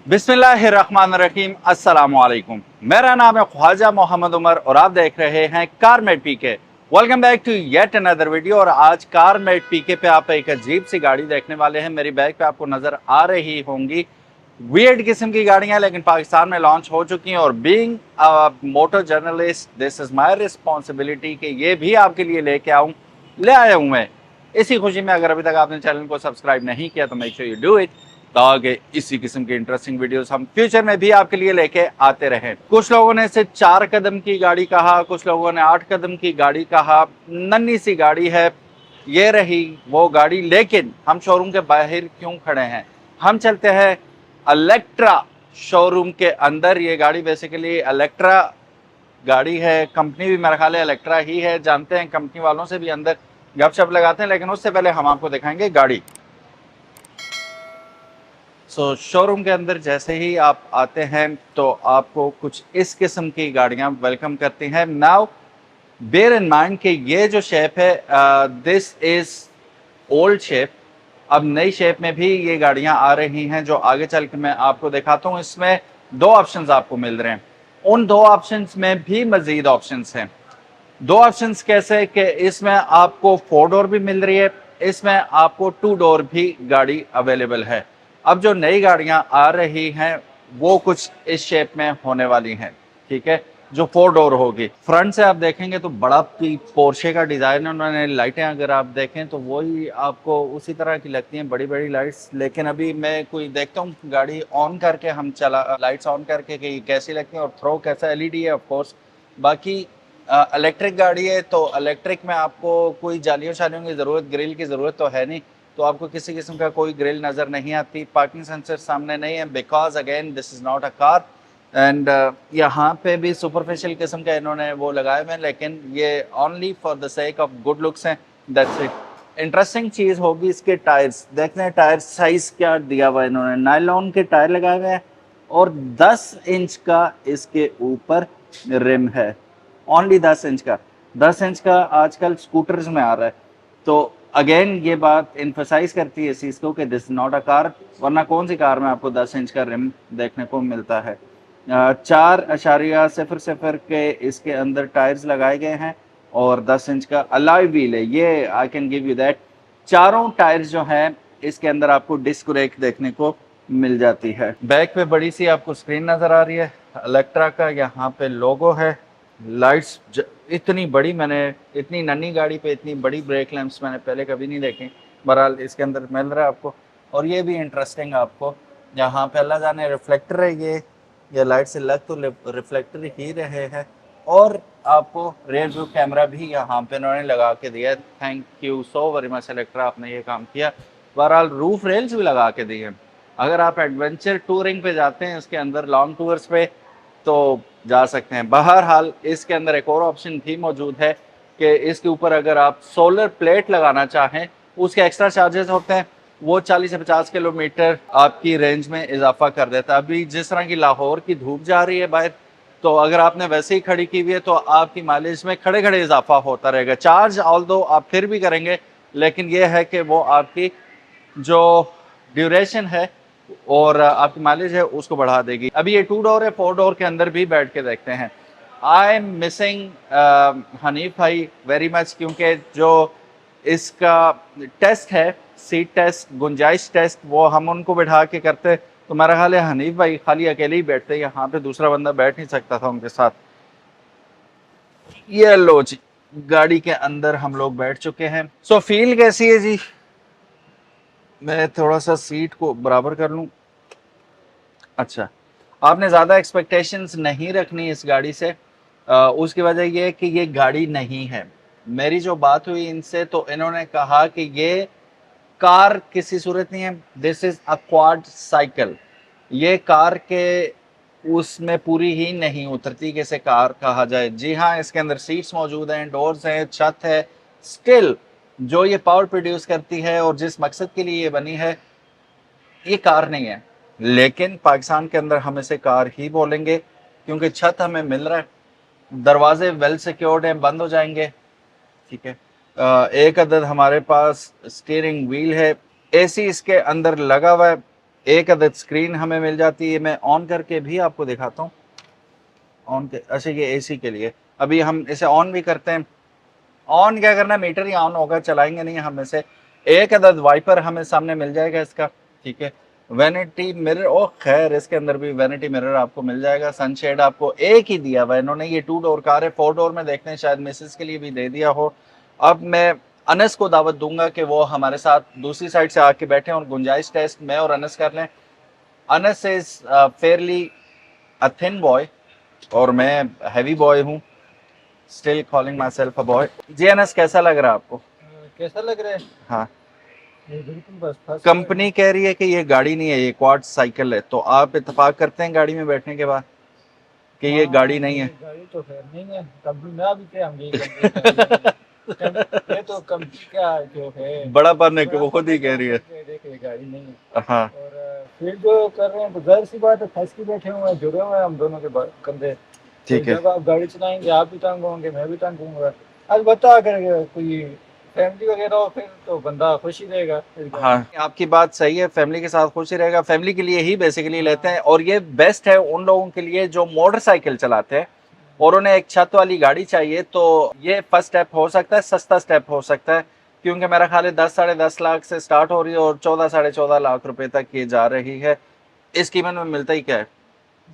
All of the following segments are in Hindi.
बिस्मिल्लाहिर्रहमानिर्रहीम अस्सलामुअलैकुम। मेरा नाम है ख्वाजा मोहम्मद उमर और आप देख रहे हैं Carmate PK. Welcome back to yet another video. और आज कारमेट पीके पे आप एक अजीब सी गाड़ी देखने वाले हैं। मेरी बैग पे आपको नजर आ रही होंगी वियर्ड किस्म की गाड़ियां, लेकिन पाकिस्तान में लॉन्च हो चुकी हैं। और being motor journalist this is my responsibility कि ये भी आपके लिए ले आया हूं मैं। इसी खुशी में अगर अभी तक आपने चैनल को सब्सक्राइब नहीं किया तो make sure you do it, ताकि इसी किस्म की इंटरेस्टिंग वीडियोस हम फ्यूचर में भी आपके लिए लेके आते रहें। कुछ लोगों ने इसे 4 कदम की गाड़ी कहा, कुछ लोगों ने 8 कदम की गाड़ी कहा। नन्ही सी गाड़ी है, ये रही वो गाड़ी। लेकिन हम शोरूम के बाहर क्यों खड़े हैं? हम चलते हैं इलेक्ट्रा शोरूम के अंदर। ये गाड़ी बेसिकली इलेक्ट्रा गाड़ी है, कंपनी भी मेरा ख्याल है इलेक्ट्रा ही है। जानते हैं कंपनी वालों से भी अंदर गपशप लगाते हैं, लेकिन उससे पहले हम आपको दिखाएंगे गाड़ी। शोरूम के अंदर जैसे ही आप आते हैं तो आपको कुछ इस किस्म की गाड़ियां वेलकम करती हैं। नाउ बेयर इन माइंड कि ये जो शेप है दिस इज ओल्ड शेप। अब नई शेप में भी ये गाड़ियां आ रही हैं जो आगे चल के मैं आपको दिखाता हूं। इसमें 2 ऑप्शंस आपको मिल रहे हैं। उन 2 ऑप्शंस में भी मजीद ऑप्शंस हैं। 2 ऑप्शंस कैसे कि इसमें आपको 4 डोर भी मिल रही है, इसमें आपको 2 डोर भी गाड़ी अवेलेबल है। अब जो नई गाड़ियां आ रही हैं वो कुछ इस शेप में होने वाली हैं, ठीक है, जो 4 डोर होगी। फ्रंट से आप देखेंगे तो बड़ा पोर्शे का डिजाइन है। उन्होंने लाइटें अगर आप देखें तो वही आपको उसी तरह की लगती हैं, बड़ी बड़ी लाइट्स। लेकिन अभी मैं कोई देखता हूँ गाड़ी ऑन करके, हम चला लाइट्स ऑन करके कि कैसी लगती है और थ्रो कैसा। एलईडी है ऑफ कोर्स। बाकी इलेक्ट्रिक गाड़ी है तो इलेक्ट्रिक में आपको कोई जालियों शालियों की ज़रूरत, ग्रिल की ज़रूरत तो है नहीं, तो आपको किसी किस्म का कोई ग्रिल नज़र नहीं आती। पार्किंग सेंसर सामने नहीं है because again this is not a car. And यहाँ पे भी सुपरफिशियल किस्म का इन्होंने वो लगाए हुए हैं, लेकिन ये only for the sake of good looks हैं, दैट्स इट। इंटरेस्टिंग चीज़ होगी इसके टायर्स। देखते हैं टायर साइज़ क्या दिया हुआ है इन्होंने। नायलॉन के टायर लगाए हुए हैं और 10 इंच का इसके ऊपर रिम है। ओनली 10 इंच का। 10 इंच का आजकल स्कूटर्स में आ रहा है। तो अगेन ये बात इन्फोसाइज करती है इस चीज़ को कि दिस नॉट अ कार, वरना कौन सी कार में आपको 10 इंच का रिम देखने को मिलता है। 4.00 के इसके अंदर टायर्स लगाए गए हैं और 10 इंच का अलॉय व्हील है। ये I can give you that. चारों टायर्स जो हैं इसके अंदर आपको डिस्क ब्रेक देखने को मिल जाती है। बैक पे बड़ी सी आपको स्क्रीन नज़र आ रही है इलेक्ट्रा का, यहाँ पे लोगो है। लाइट्स इतनी बड़ी, मैंने इतनी नन्ही गाड़ी पे इतनी बड़ी ब्रेक लैंप्स मैंने पहले कभी नहीं देखी। बहरहाल इसके अंदर मिल रहा है आपको। और ये भी इंटरेस्टिंग आपको यहाँ पे अल्लाह जाने रिफ्लेक्टर है ये लाइट से लग तो रिफ्लेक्टर ही रहे हैं। और आपको रेयर व्यू कैमरा भी यहाँ पे इन्होंने लगा के दिया है। Thank you so very much Electra, आपने ये काम किया। बहरहाल रूफ रेल्स भी लगा के दिए हैं। अगर आप एडवेंचर टूरिंग पे जाते हैं इसके अंदर, लॉन्ग टूर्स पे, तो जा सकते हैं। बहरहाल इसके अंदर एक और ऑप्शन भी मौजूद है कि इसके ऊपर अगर आप सोलर प्लेट लगाना चाहें, उसके एक्स्ट्रा चार्जेस होते हैं। वो 40 से 50 किलोमीटर आपकी रेंज में इजाफा कर देता है। अभी जिस तरह की लाहौर की धूप जा रही है बाहर, तो अगर आपने वैसे ही खड़ी की हुई है तो आपकी माइलेज में खड़े खड़े इजाफा होता रहेगा। चार्ज ऑल्दो आप फिर भी करेंगे, लेकिन ये है कि वो आपकी जो ड्यूरेशन है और आपकी माइलेज है उसको बढ़ा देगी। अभी ये 2 डोर है, 4 डोर के अंदर भी बैठ के देखते हैं। आई एम मिसिंग हनीफ भाई वेरी मच, क्योंकि जो इसका टेस्ट है, सीट टेस्ट, गुंजाइश टेस्ट, वो हम उनको बैठा के करते तो मेरा ख्याल है हनीफ भाई खाली अकेले ही बैठते, यहाँ पे दूसरा बंदा बैठ नहीं सकता था उनके साथ। ये लो जी, गाड़ी के अंदर हम लोग बैठ चुके हैं। सो फील कैसी है जी? मैं थोड़ा सा सीट को बराबर कर लूं। अच्छा, आपने ज़्यादा एक्सपेक्टेशंस नहीं रखनी इस गाड़ी से। उसकी वजह ये है कि ये गाड़ी नहीं है। मेरी जो बात हुई इनसे तो इन्होंने कहा कि ये कार किसी सूरत नहीं है, this is a quad cycle. ये कार के उसमें पूरी ही नहीं उतरती कि इसे कार कहा जाए। जी हाँ, इसके अंदर सीट्स मौजूद हैं, डोर्स हैं, छत है। स्टिल जो ये पावर प्रोड्यूस करती है और जिस मकसद के लिए ये बनी है, ये कार नहीं है। लेकिन पाकिस्तान के अंदर हम इसे कार ही बोलेंगे क्योंकि छत हमें मिल रहा है, दरवाजे वेल सिक्योर्ड हैं, बंद हो जाएंगे, ठीक है। एक अदद हमारे पास स्टीयरिंग व्हील है, एसी इसके अंदर लगा हुआ है, एक अदद स्क्रीन हमें मिल जाती है। मैं ऑन करके भी आपको दिखाता हूँ। ऑन के, अच्छा ये एसी के लिए, अभी हम इसे ऑन भी करते हैं। ऑन क्या करना, मीटर ही ऑन होगा, चलाएंगे नहीं हम इसे। एक अदद वाइपर हमें सामने मिल जाएगा इसका, ठीक है। वैनिटी मिरर, ओ खैर इसके अंदर भी वैनिटी मिरर आपको मिल जाएगा। सनशेड आपको एक ही दिया हुआ इन्होंने, ये 2 डोर कार है। 4 डोर में देखते हैं शायद मिसेस के लिए भी दे दिया हो। अब मैं अनस को दावत दूंगा कि वो हमारे साथ दूसरी साइड से आके बैठे और गुंजाइश टेस्ट मैं और अनस कर लें। Anas is fairly a thin boy और मैं हैवी बॉय हूँ, still calling my self a boy. जी अनस, कैसा लग रहा है आपको? कैसा लग रहा है? हाँ, ये बिल्कुल बस फर्स्ट कंपनी कह रही है कि ये गाड़ी नहीं है, ये क्वाड साइकिल है, तो आप इत्तेफाक करते हैं गाड़ी में बैठने के बाद कि ये गाड़ी नहीं है? गाड़ी तो खैर नहीं है, कंपनी में अभी क्या हम यही कहेंगे ये तो कंपनी क्या जो है बड़ा पन है कि वो खुद ही कह रही है। देख ये गाड़ी नहीं है। हाँ और फिर जो कर रहे हैं तो जाहिर सी बात है, फंस के बैठे हुए हैं, जुड़े हुए हैं हम दोनों के कंधे। तो ठीक है। जब आप गाड़ी चलाएंगे आप भी तंग होंगे, मैं भी तंग होऊंगा। आज बता अगर कोई फैमिली वगैरह हो फिर तो बंदा खुश ही रहेगा। हाँ, आपकी बात सही है, फैमिली के साथ खुश ही रहेगा। फैमिली के लिए ही बेसिकली लेते हैं, और ये बेस्ट है उन लोगों के लिए जो मोटरसाइकिल चलाते हैं और उन्हें एक छत वाली गाड़ी चाहिए। तो ये फर्स्ट स्टेप हो सकता है, सस्ता स्टेप हो सकता है, क्योंकि मेरा ख्याल है 10 साढ़े 10 लाख से स्टार्ट हो रही है और 14 साढ़े 14 लाख रुपए तक ये जा रही है। इस कीमत में मिलता ही क्या है,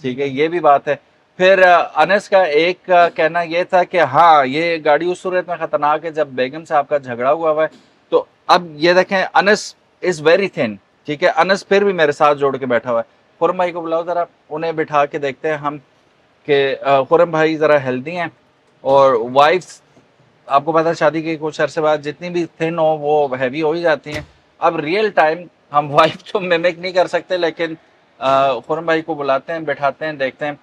ठीक है, ये भी बात है। फिर अनस का एक कहना ये था कि हाँ ये गाड़ी उस सूरत में खतरनाक है जब बेगम से आपका झगड़ा हुआ है। तो अब ये देखें, अनस इज वेरी थिन, ठीक है। अनस फिर भी मेरे साथ जोड़ के बैठा हुआ है। खुरम भाई को बुलाओ जरा, उन्हें बिठा के देखते हैं हम कि खुरम भाई जरा हेल्दी हैं। और वाइफ, आपको पता है शादी के कुछ अरसे बाद जितनी भी थिन हो वो हैवी हो ही जाती हैं। अब रियल टाइम हम वाइफ तो मिमिक नहीं कर सकते, लेकिन खुरम भाई को बुलाते हैं, बैठाते हैं, देखते हैं।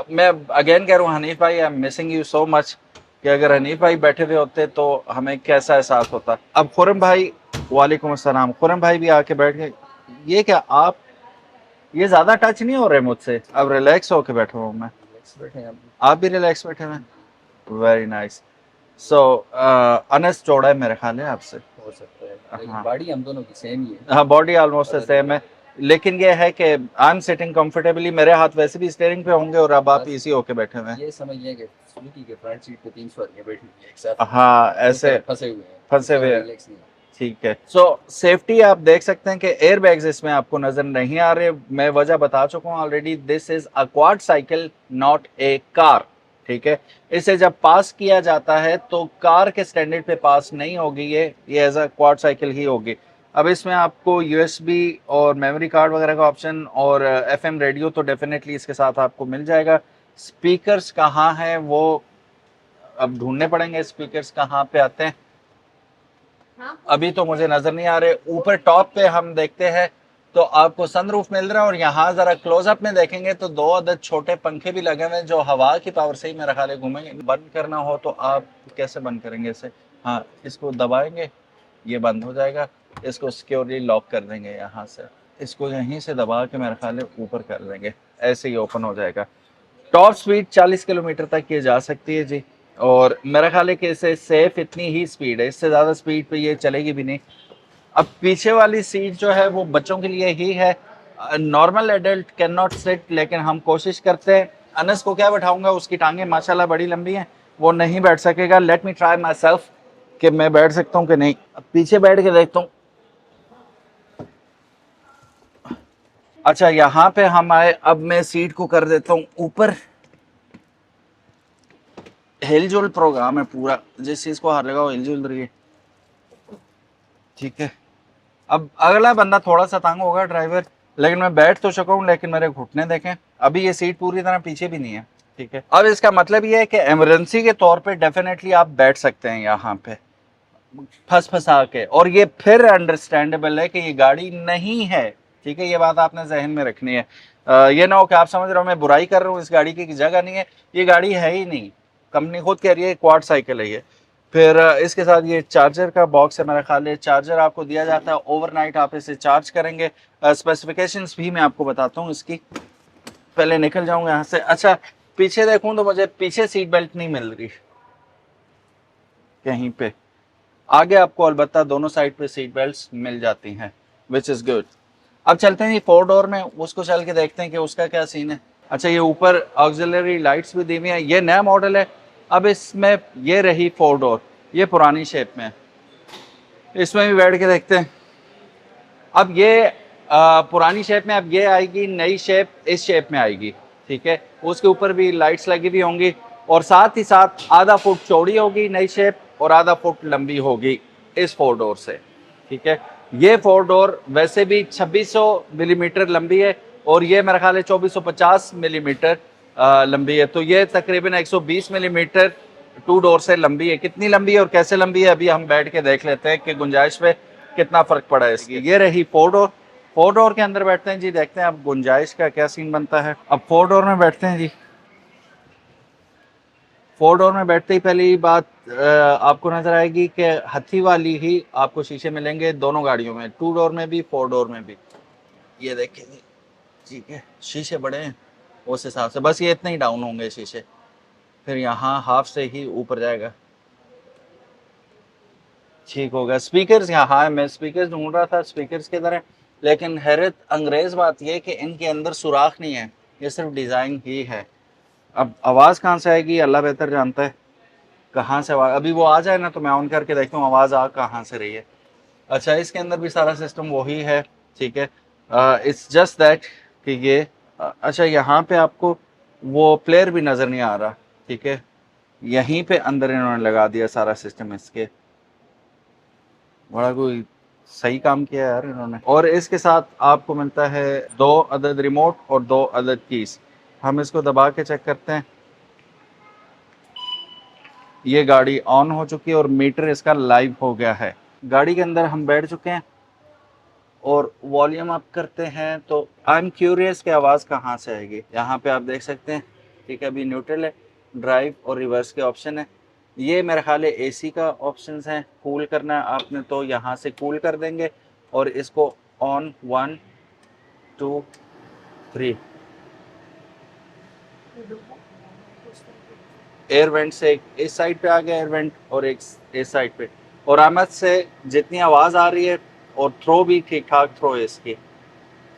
मैं अगेन कह रहा हूँ हनीफ भाई, I am missing you so much, कि अगर हनीफ भाई बैठे हुए होते तो हमें कैसा एहसास होता। अब खुरम भाई, वालेकुम अस्सलाम, खुरम भाई भी आके बैठ गए। ये क्या आप, ये ज्यादा टच नहीं हो रहे मुझसे? अब रिलैक्स होके बैठा हूँ मैं, बैठे हैं आप भी रिलैक्स बैठे हुए? Very nice. सो अनस जोड़ा है मेरे ख्याल है आपसे। हो सकता है, लेकिन हाँ बॉडी हम दोनों की सेम ही है। हाँ, बॉडी ऑलमोस्ट सेम है, लेकिन ये है कि आई एम सिटिंग कंफर्टेबली, मेरे हाथ वैसे भी स्टीयरिंग पे होंगे और अब आप इसी होके बैठे हुए हैं। ये समझिए कि स्कूटी के फ्रंट सीट पे 3 सवारियां बैठी हुई हैं एक साथ, हाँ ऐसे फंसे हुए हैं, फंसे हुए हैं। रिलैक्स नहीं है। ठीक है। सो सेफ्टी आप देख सकते हैं कि एयर बैग्स इसमें आपको नजर नहीं आ रहे। मैं वजह बता चुका हूँ already, this is a quad cycle not a car, ठीक है। इसे जब पास किया जाता है तो कार के स्टैंडर्ड पे पास नहीं होगी, ये एज अ क्वाड साइकिल ही होगी। अब इसमें आपको यूएसबी और मेमोरी कार्ड वगैरह का ऑप्शन और एफएम रेडियो तो डेफिनेटली इसके साथ आपको मिल जाएगा। स्पीकर्स कहाँ हैं वो अब ढूंढने पड़ेंगे, स्पीकर्स कहाँ पे आते हैं, अभी तो मुझे नजर नहीं आ रहे। ऊपर टॉप पे हम देखते हैं तो आपको सनरूफ मिल रहा है, और यहाँ जरा क्लोजअप में देखेंगे तो 2 अदद छोटे पंखे भी लगे हुए हैं जो हवा की पावर से ही मेरा ख्याल है घूमेंगे। बंद करना हो तो आप कैसे बंद करेंगे इसे? हाँ, इसको दबाएंगे, ये बंद हो जाएगा। इसको सिक्योरली लॉक कर देंगे यहाँ से, इसको यहीं से दबा के मेरा ख्याल है ऊपर कर देंगे, ऐसे ही ओपन हो जाएगा। टॉप स्पीड 40 किलोमीटर तक ये जा सकती है जी, और मेरा ख्याल है कि इसे सेफ इतनी ही स्पीड है, इससे ज़्यादा स्पीड पे ये चलेगी भी नहीं। अब पीछे वाली सीट जो है वो बच्चों के लिए ही है, normal adult can not sit, लेकिन हम कोशिश करते हैं। अनस को क्या बैठाऊंगा, उसकी टांगे माशाल्लाह बड़ी लंबी हैं, वो नहीं बैठ सकेगा। Let me try my self कि मैं बैठ सकता हूँ कि नहीं। अब पीछे बैठ के देखता हूँ। अच्छा, यहाँ पे हम आए, अब मैं सीट को कर देता हूँ ऊपर। हिलजुल प्रोग्राम है पूरा, जिस चीज को हार लगाओ हिलजुल रही है, ठीक है। अब अगला बंदा थोड़ा सा तंग होगा ड्राइवर, लेकिन मैं बैठ तो चुका हूँ, लेकिन मेरे घुटने देखें, अभी ये सीट पूरी तरह पीछे भी नहीं है, ठीक है। अब इसका मतलब ये है कि इमरजेंसी के तौर पे डेफिनेटली आप बैठ सकते हैं यहाँ पे फंसा के, और ये फिर अंडरस्टैंडेबल है कि ये गाड़ी नहीं है, ठीक है। ये बात आपने जहन में रखनी है। ये ना हो कि आप समझ रहे हो मैं बुराई कर रहा हूँ, इस गाड़ी की जगह नहीं है, ये गाड़ी है ही नहीं, कंपनी खुद कह रही है क्वाड साइकिल है ये। फिर इसके साथ ये चार्जर का बॉक्स है, मेरा ख्याल है चार्जर आपको दिया जाता है, ओवरनाइट आप इसे चार्ज करेंगे। स्पेसिफिकेशंस भी मैं आपको बताता हूँ इसकी, पहले निकल जाऊंगा यहाँ से। अच्छा, पीछे देखूं तो मुझे पीछे सीट बेल्ट नहीं मिल रही कहीं पे, आगे आपको अलबत्ता दोनों साइड पे सीट बेल्ट्स मिल जाती हैं, विच इज़ गुड। अब चलते हैं जी 4 डोर में, उसको चल के देखते हैं कि उसका क्या सीन है। अच्छा, ये ऊपर ऑक्सिलरी लाइट्स भी दी हुई हैं, ये नया मॉडल है। अब इसमें ये रही 4 डोर, ये पुरानी शेप में है, इसमें भी बैठ के देखते हैं। अब ये पुरानी शेप में, अब ये आएगी नई शेप, इस शेप में आएगी, ठीक है। उसके ऊपर भी लाइट्स लगी हुई होंगी और साथ ही साथ आधा फुट चौड़ी होगी नई शेप और आधा फुट लंबी होगी इस 4 डोर से, ठीक है। ये 4 डोर वैसे भी 2600 मिलीमीटर लंबी है और ये मेरा ख्याल है 2450 मिलीमीटर लंबी है, तो ये तकरीबन 120 मिलीमीटर 2 डोर से लंबी है। कितनी लंबी है और कैसे लंबी है अभी हम बैठ के देख लेते हैं कि गुंजाइश पे कितना फर्क पड़ा है इसकी। ये रही 4 डोर, 4 डोर के अंदर बैठते हैं जी, देखते हैं अब गुंजाइश का क्या सीन बनता है। अब 4 डोर में बैठते हैं जी। 4 डोर में बैठते ही पहली बात आपको नजर आएगी कि हथी वाली ही आपको शीशे मिलेंगे दोनों गाड़ियों में, 2 डोर में भी 4 डोर में भी। ये देखें जी, ठीक है, शीशे बड़े हैं उस हिसाब से, बस ये इतने ही डाउन होंगे शीशे, फिर यहाँ हाफ से ही ऊपर जाएगा, ठीक होगा। स्पीकर्स यहाँ, हाँ मैं स्पीकर्स ढूंढ रहा था, स्पीकर्स किधर है, लेकिन हैरत अंग्रेज बात यह कि इनके अंदर सुराख नहीं है, ये सिर्फ डिज़ाइन ही है। अब आवाज़ कहाँ से आएगी अल्लाह बेहतर जानता है कहाँ से आवाज़, अभी वो आ जाए ना तो मैं ऑन करके देखता हूँ आवाज़ आ कहाँ से रही है। अच्छा, इसके अंदर भी सारा सिस्टम वही है, ठीक है। इट्स जस्ट दैट कि ये अच्छा यहाँ पे आपको वो प्लेयर भी नज़र नहीं आ रहा, ठीक है, यहीं पे अंदर इन्होंने लगा दिया सारा सिस्टम इसके, बड़ा कोई सही काम किया है यार इन्होंने। और इसके साथ आपको मिलता है 2 अदद रिमोट और 2 अदद कीज। हम इसको दबा के चेक करते हैं, ये गाड़ी ऑन हो चुकी है और मीटर इसका लाइव हो गया है। गाड़ी के अंदर हम बैठ चुके हैं और वॉल्यूम अप करते हैं तो आई एम क्यूरियस कि आवाज़ कहाँ से आएगी। यहाँ पे आप देख सकते हैं, ठीक है, अभी न्यूट्रल है, ड्राइव और रिवर्स के ऑप्शन है। ये मेरे ख्याल है एसी का ऑप्शन है, कूल करना है आपने तो यहाँ से कूल कर देंगे और इसको ऑन 1 2 3 एयर वेंट से एक इस साइड पे आ गया एयर वेंट और एक इस साइड पे, और आमद से जितनी आवाज़ आ रही है और थ्रो भी ठीक ठाक थ्रो है इसकी,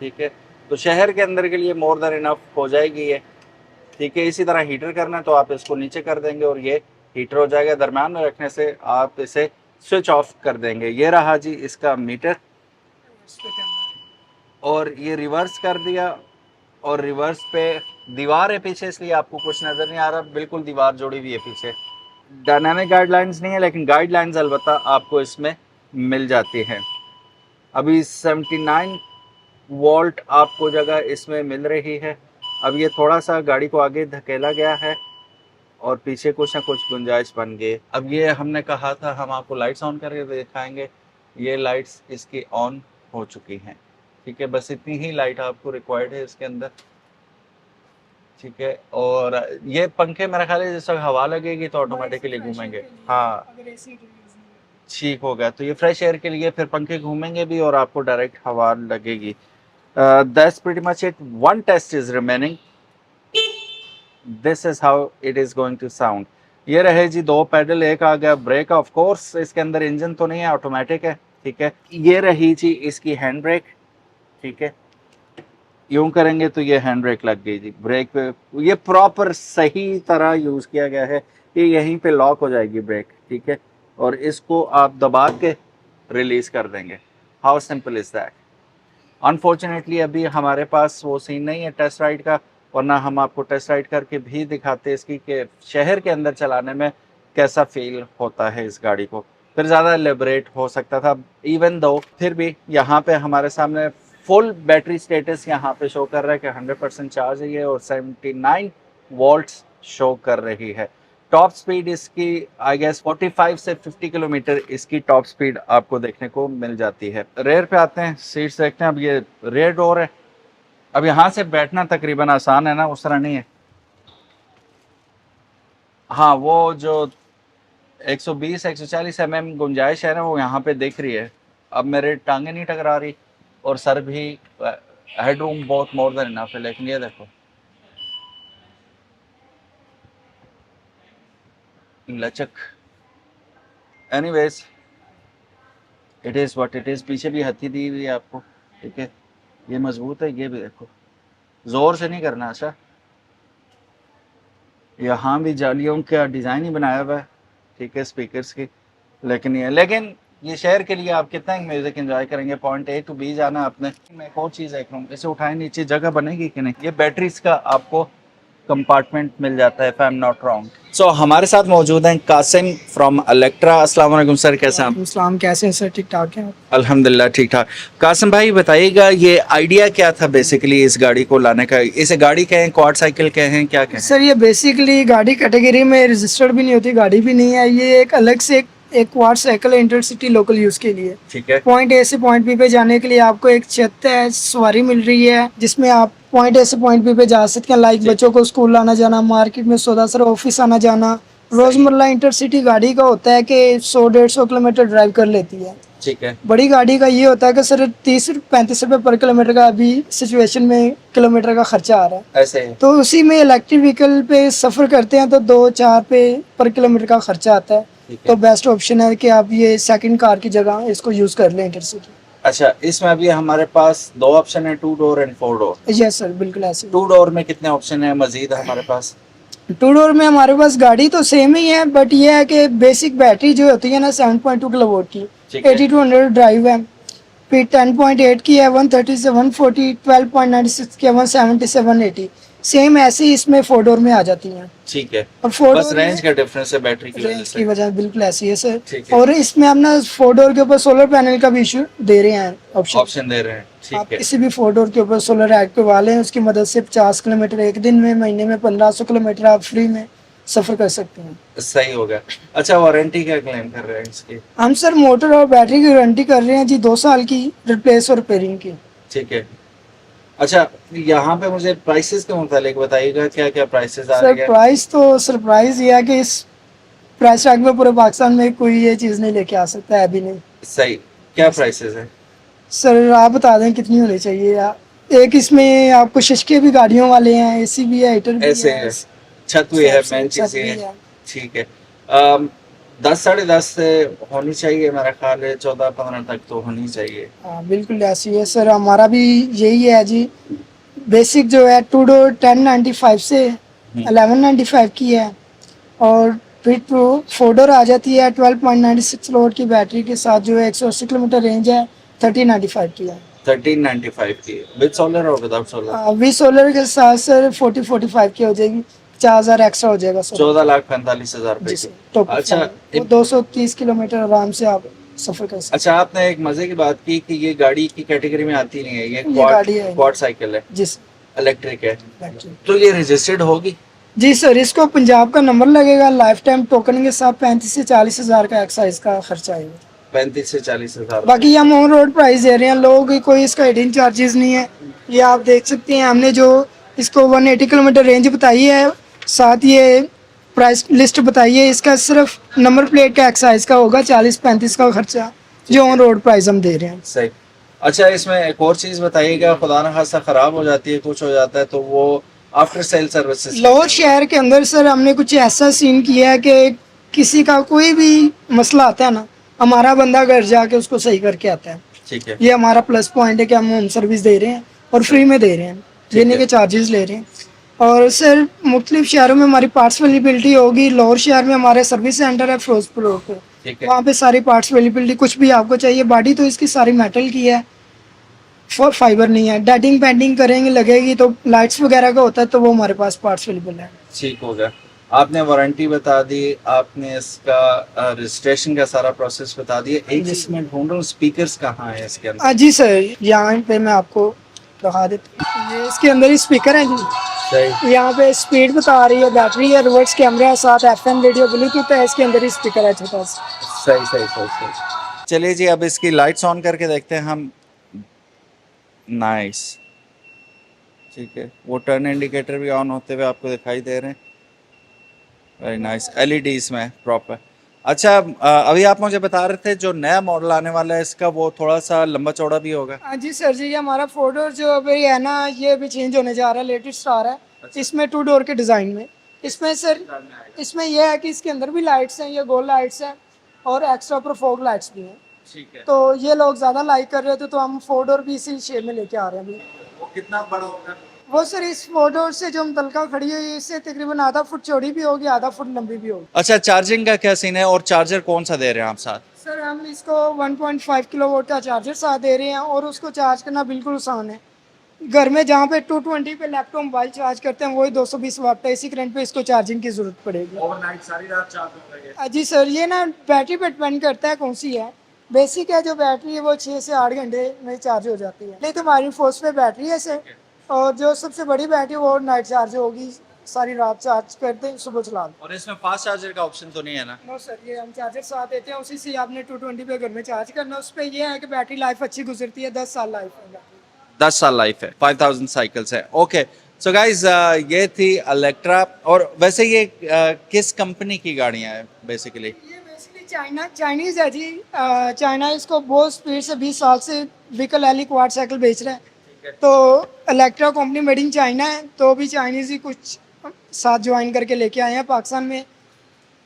ठीक है। तो शहर के अंदर के लिए मोर देन इनफ हो जाएगी ये, ठीक है। इसी तरह हीटर करना है तो आप इसको नीचे कर देंगे और ये हीटर हो जाएगा। दरम्यान में रखने से आप इसे स्विच ऑफ कर देंगे। ये रहा जी इसका मीटर, और ये रिवर्स कर दिया और रिवर्स पे दीवार है पीछे इसलिए आपको कुछ नज़र नहीं आ रहा, बिल्कुल दीवार जोड़ी हुई है पीछे। डायनामिक गाइडलाइंस नहीं है लेकिन गाइडलाइंस अलबत्ता आपको इसमें मिल जाती है। अभी 79 वोल्ट आपको जगह इसमें मिल रही है। अब ये थोड़ा सा गाड़ी को आगे धकेला गया है और पीछे कुछ ना कुछ गुंजाइश बन गई। अब ये हमने कहा था हम आपको लाइट्स ऑन करके दिखाएंगे, ये लाइट्स इसकी ऑन हो चुकी हैं, ठीक है। बस इतनी ही लाइट आपको रिक्वायर्ड है इसके अंदर, ठीक है। और ये पंखे मेरा ख्याल है जिस वक्त हवा लगेगी तो ऑटोमेटिकली घूमेंगे, हाँ ठीक हो गया। तो ये फ्रेश एयर के लिए फिर पंखे घूमेंगे भी और आपको डायरेक्ट हवा लगेगी। That's pretty much it, one test is remaining, this is how it is going to sound. ये रहे जी 2 पैडल, एक आ गया ब्रेक, ऑफ कोर्स इसके अंदर इंजन तो नहीं है, ऑटोमेटिक है, ठीक है। ये रही जी इसकी हैंड ब्रेक, ठीक है, यूं करेंगे तो ये हैंड ब्रेक लग गई जी ब्रेक पे, ये प्रॉपर सही तरह यूज किया गया है, ये यहीं पे लॉक हो जाएगी ब्रेक, ठीक है, और इसको आप दबा के रिलीज कर देंगे। How simple is that. Unfortunately अभी हमारे पास वो सीन नहीं है टेस्ट राइड का, वरना हम आपको टेस्ट राइड करके भी दिखाते इसकी कि शहर के अंदर चलाने में कैसा फील होता है इस गाड़ी को, फिर ज़्यादा एलेबरेट हो सकता था। इवन दो फिर भी यहाँ पे हमारे सामने फुल बैटरी स्टेटस यहाँ पे शो कर रहा है कि 100% चार्ज है ये, और 79 वोल्ट्स शो कर रही है। टॉप स्पीड इसकी आई गेस 45 से 50 किलोमीटर इसकी टॉप स्पीड आपको देखने को मिल जाती है। रेयर पे आते हैं, सीट्स देखते हैं। अब ये रेयर डोर है, अब यहाँ से बैठना तकरीबन आसान है ना, उस तरह नहीं है। हाँ, वो जो 120 140 mm गुंजाइश है ना वो यहाँ पे दिख रही है। अब मेरे टांगे नहीं टकरा रही और सर भी, हेड रूम बहुत मोर देन इनफ है, लेकिन ये देखो लचक। Anyways it is what it is. पीछे भी हथी दी हुई है आपको, ठीक है। ये मजबूत है, ये भी देखो, जोर से नहीं करना। अच्छा, यहाँ भी जालियों का डिज़ाइन ही बनाया हुआ है, ठीक है, स्पीकर्स की। लेकिन ये शहर के लिए आप कितना म्यूजिक एंजॉय करेंगे, पॉइंट ए टू बी जाना आपने। मैं एक और चीज़ देख रहा हूँ, इसे उठाए नीचे जगह बनेगी कि नहीं। ये बैटरीज का आपको कंपार्टमेंट मिल जाता है, if I am not wrong. So हमारे साथ मौजूद हैं कासिम फ्रॉम इलेक्ट्रा। अस्सलाम वालेकुम सर, कैसे हैं आप? इस्लाम कैसे हैं सर? ठीक ठाक हैं? अल्हम्दुलिल्लाह ठीक ठाक। कासिम भाई बताइएगा, ये आइडिया क्या था बेसिकली इस गाड़ी को लाने का? इसे गाड़ी कहें, क्वाड साइकिल कहें, क्या कहें? सर ये बेसिकली गाड़ी कैटेगरी में रजिस्टर्ड भी नहीं होती, गाड़ी भी नहीं है। ये एक अलग से एक क्वाड साइकिल है इंटरसिटी लोकल यूज के लिए। ठीक है, पॉइंट ए से पॉइंट बी पे जाने के लिए आपको एक छत है, सवारी मिल रही है जिसमें आप पॉइंट ए से पॉइंट बी पे जा सकते हैं। लाइक बच्चों को स्कूल लाना जाना, मार्केट में सौदा सर, ऑफिस आना जाना। रोजमर्रा इंटरसिटी गाड़ी का होता है कि 100-150 किलोमीटर ड्राइव कर लेती है। ठीक है, बड़ी गाड़ी का ये होता है कि सर 30-35 रुपए पर किलोमीटर का अभी सिचुएशन में किलोमीटर का खर्चा आ रहा है। ऐसे है। तो उसी में इलेक्ट्रिक व्हीकल पे सफर करते हैं तो 2-4 पे पर किलोमीटर का खर्चा आता है। ठीक है। तो बेस्ट ऑप्शन है कि आप ये सेकंड कार की जगह इसको यूज कर लें इंटरसिटी। अच्छा, इसमें अभी हमारे पास दो ऑप्शन है, 2 door and 4 door. Yes sir, बिल्कुल ऐसे। 2 डोर में कितने ऑप्शन है मजीद हमारे पास? 2 डोर में हमारे पास गाड़ी तो सेम ही है, बट ये है कि बेसिक बैटरी जो होती है ना 7.2 किलोवाट की, ठीक है। 80-100 ड्राइव है। फिर 10.8 की है, 130 से 140, 12.96 की है, 177, 80। सेम ऐसे ही इसमें 4 डोर में आ जाती हैं। ठीक है, और 4 बस डोर रेंज का डिफरेंस है बैटरी की वजह रेंज से। की वजह बिल्कुल ऐसी है सर। ठीक है। और इसमें हम ना 4 डोर के ऊपर सोलर पैनल का भी इशू दे रहे हैं ऑप्शन। ऑप्शन दे रहे हैं, आप ठीक है। किसी भी 4 डोर के ऊपर सोलर एक्टिव लें, उसकी मदद से 50 किलोमीटर एक दिन में, महीने में 1500 किलोमीटर आप फ्री में सफर कर सकते हैं। सही हो गया। अच्छा, वारंटी क्या क्लेम कर रहे हैं इसकी? हम सर मोटर और बैटरी की गारंटी कर रहे हैं जी 2 साल की, रिप्लेस और रिपेयरिंग की। ठीक है। अच्छा, यहाँ पे मुझे प्राइसेस के मुतालिक बताइएगा, क्या क्या प्राइसेस आ सर रही है? प्राइस तो सरप्राइज ये है कि इस प्राइस टैग में पूरे पाकिस्तान में कोई ये चीज़ नहीं लेके आ सकता है, अभी नहीं। सही, क्या प्राइसेस है? सर आप बता दें कितनी होनी चाहिए यार। एक इसमें आपको शिशके भी गाड़ियों वाले हैं, एसी भी है, हीटर भी ऐसे है, है, छत भी है, मेन छत चीज ये भी है। है। ठीक है। 10 साढ़े 10 से होनी चाहिए, मेरा ख्याल है 14-15 तक तो होनी चाहिए। हाँ बिल्कुल ऐसी है सर, हमारा भी यही है जी। बेसिक जो है 2 डोर 1095 से 1195 की है, और फिर तो 4 डोर आ जाती है 12.96 वोल्ट की बैटरी के साथ, जो है 180 किलोमीटर रेंज है, 1395 की है। 1395 की विद सोलर और विदाउट सोलर? वी सोलर के साथ सर 40-45 की हो जाएगी, 4000 एक्स्ट्रा हो जाएगा सर। 14,45,000 रुपए जी की। सर, टॉप अप अच्छा, वो 230 किलोमीटर आराम से आप सफर कर सकते अच्छा, आपने एक मजे की बात की कि ये गाड़ी की कैटेगरी में आती नहीं है, ये ये गाड़ी है। क्वाड साइकिल है, हैं। जी सर, इलेक्ट्रिक है, electric। तो ये रजिस्टर्ड होगी? जी सर, इसको पंजाब का नंबर लगेगा, लाइफ टाइम टोकन के साथ 35 से 40 हजार का एक्साइज का खर्चा आएगा। 35 से 40,000। बाकी हम ऑन रोड प्राइस दे रहे हैं, लोगों की कोई इसका हिडन चार्जेस नहीं है। ये आप देख सकते हैं, हमने जो इसको 180 किलोमीटर रेंज बताई है, साथ ये प्राइस लिस्ट बताई है, इसका सिर्फ नंबर प्लेट का एक्साइज का होगा 40-35 का खर्चा, जो ऑन रोड प्राइस हम दे रहे हैं। सही। अच्छा, इसमें एक और चीज बताइएगा, खुदा न खास्ता खराब हो जाती है, कुछ हो जाता है, तो वो आफ्टर सेल सर्विसेज? लाहौर शहर के अंदर सर हमने कुछ ऐसा सीन किया है कि किसी का कोई भी मसला आता है ना, हमारा बंदा घर जाके उसको सही करके आता है। ठीक है, ये हमारा प्लस पॉइंट है कि हम होम सर्विस दे रहे हैं और फ्री में दे रहे हैं, देने के चार्जेस ले रहे हैं। और सर मुख्तलिफ शहरों में हमारी पार्ट्स अवेलेबिलिटी होगी। लाहौर शहर में हमारे सर्विस सेंटर है फिरोजपुर रोड पे, ठीक है। वहाँ पे सारी पार्ट्स अवेलेबिलिटी, कुछ भी आपको चाहिए। बॉडी तो इसकी सारी मेटल की है, फाइबर नहीं है। डेटिंग पेंटिंग करेंगे लगेगी तो लाइट्स वगैरह का होता है, तो वो हमारे पास पार्ट्स अवेलेबल है। ठीक हो गया। आपने वारंटी बता दी, आपने इसका रजिस्ट्रेशन का सारा प्रोसेस बता दिया। एक जी चीज सर। मैं ढूंढ रहा हूँ, स्पीकर्स कहाँ है इसके अंदर? जी सर, यहाँ पे मैं आपको दिखा देता हूँ, ये इसके अंदर ही स्पीकर है जी। सही, यहाँ पे स्पीड बता रही है, बैटरी है, रिवर्स कैमरा है, साथ FM रेडियो ब्लूटूथ है, इसके अंदर ही स्पीकर है छोटा सा। सही, सही, सही, सही। चलिए जी, अब इसकी लाइट्स ऑन करके देखते हैं हम। नाइस, ठीक है, वो टर्न इंडिकेटर भी ऑन होते हुए आपको दिखाई दे रहे हैं। वेरी नाइस, LED इसमें प्रॉपर। अच्छा, अभी आप मुझे बता रहे थे जो नया मॉडल आने वाला है इसका, वो थोड़ा सा लंबा चौड़ा भी होगा? जी सर जी, ये हमारा 4 डोर जो अभी है ना, ये भी चेंज होने जा रहा है, लेटेस्ट आ रहा है। अच्छा। इसमें 2 डोर के डिज़ाइन में, इसमें सर इसमें यह है कि इसके अंदर भी लाइट्स हैं, ये गोल लाइट्स हैं और एक्स्ट्रा प्रोफोग लाइट्स भी हैं। ठीक है। तो ये लोग ज़्यादा लाइक कर रहे थे, तो हम 4 डोर भी इसी शेप में लेके आ रहे हैं अभी। वो कितना बड़ा होगा? वो सर इस 4 डोर से जो मुतलका खड़ी है, इससे तकरीबन आधा फुट चौड़ी भी होगी, आधा फुट लंबी भी होगी। अच्छा, चार्जिंग का क्या सीन है और चार्जर कौन सा दे रहे हैं आप साथ? सर हम इसको 1.5 किलोवाट का चार्जर साथ दे रहे हैं, और उसको चार्ज करना बिल्कुल आसान है। घर में जहाँ पे 220 पे लैपटॉप मोबाइल चार्ज करते हैं, वही 220 वाट है, इसी करंट पे इसको चार्जिंग की जरूरत पड़ेगी। ओवरनाइट सारी रात चार्ज होगा? जी सर, ये ना बैटरी पे डिपेंड करता है कौन सी है। बेसिक है जो बैटरी है वो 6 से 8 घंटे में चार्ज हो जाती है। नहीं तो हमारी फोर्स पे बैटरी है सर, और जो सबसे बड़ी बैटरी वो नाइट चार्ज होगी, सारी रात चार्ज करते हैं, सुबह चला दें। और इसमें फास्ट चार्जर का ऑप्शन तो नहीं है ना? नो सर, ये हम चार्जर साथ देते हैं, उसी से आपने 220 पे घर में चार्ज करना। उस पर यह है कि बैटरी लाइफ अच्छी गुजरती है, 10 साल लाइफ है। 10 साल लाइफ है, 5000 साइकिल्स है। ओके, सो गाइज ये थी इलेक्ट्रा। और वैसे ये किस कंपनी की गाड़ियां हैं बेसिकली? ये बेसिकली चाइनीज है जी। चाइना इसको बहुत स्पीड से 20 साल से व्हीकल एली क्वाड साइकिल बेच रहा है। तो Electra company made in China है, तो भी चाइनीज ही कुछ साथ ज्वाइन करके लेके आए हैं पाकिस्तान में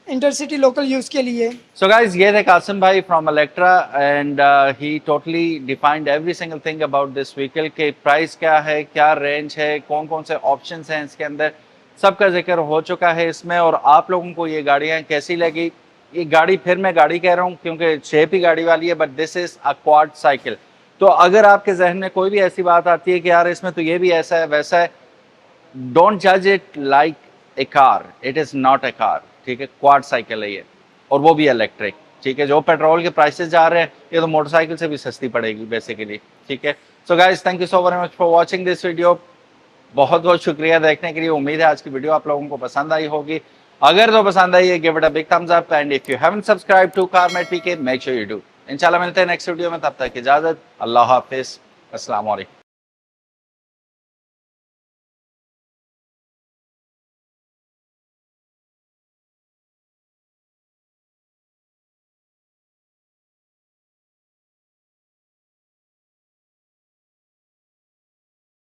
इंटरसिटी लोकल यूज के लिए। So guys, ये थे कासिम भाई from Electra and he totally defined every single thing about this vehicle के प्राइस क्या है, क्या रेंज है, कौन कौन से ऑप्शंस हैं इसके अंदर, सबका जिक्र हो चुका है इसमें। और आप लोगों को ये गाड़ियाँ कैसी लगी? ये गाड़ी, फिर मैं गाड़ी कह रहा हूँ क्योंकि शेप ही गाड़ी वाली है, but this is a quad cycle. तो अगर आपके जहन में कोई भी ऐसी बात आती है कि यार इसमें तो ये भी ऐसा है वैसा है, डोंट जज it like a car, it is not a car. ठीक है, क्वाड साइकिल है ये, और वो भी इलेक्ट्रिक। ठीक है, जो पेट्रोल के प्राइसेस जा रहे हैं ये तो मोटरसाइकिल से भी सस्ती पड़ेगी बेसिकली। ठीक है, so guys thank you so very much for watching this video. बहुत बहुत शुक्रिया देखने के लिए। उम्मीद है आज की वीडियो आप लोगों को पसंद आई होगी। अगर तो पसंद आई है, give it a big thumbs up, and if you haven't subscribe to Carmate PK, make sure you do. इंशाल्लाह मिलते हैं नेक्स्ट वीडियो में, तब तक इजाजत, अल्लाह हाफिज, अस्सलाम वालेकुम।